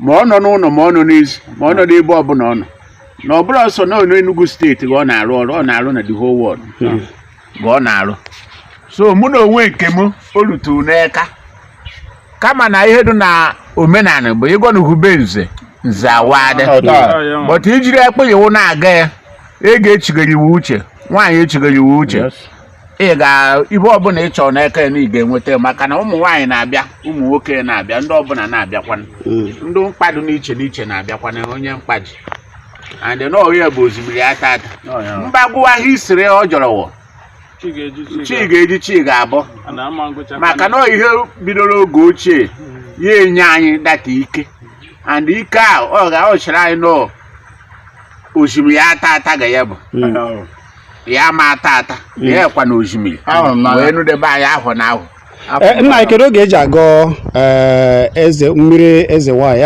ma ọ nọ n'ụlọ ma ọ nọ n'ezi ma ọ nọ n'ebe ọbụla ọ nọ na ọ bụrụ ọsọ na Enugu steeti ka ọ na-arụ ọrụ ọ na-arụ na the whole world ka ọ na-arụ so mụ na onwe nke m olutu n'eka kama na ihe dị na omenala bụ ịgwa na hube nze awade but ijiri ekpe iwu na-aga ya ị ga-echigara iwu uche nwaanyị echigara iwu uche ị ibe ọbụla ị chọrọ n'aka ya na ị ga-enweta maka na ụmụ nwaanyị na-abịa ụmụ nwoke na-abịa ndị ọbụla na-abịakwana ndị mkpadụ n'iche n'iche na-abịakwana onye mkpaji and n'ọhịa bụ osimiri ata mgbagwụwa hisiri Ojorowo chi ga-eji chi ga-abọ maka na ihe bidoro oge ochie ya enye anyị data ike and ike a ọ ga-ahụchara anyị nọ osimiri ata ga ya bụ ya ma ata ya ekwa na osimiri wee nụdebe anyị ahụ na ahụ nna kedu oge eji agọ eze mmiri eze nwanyị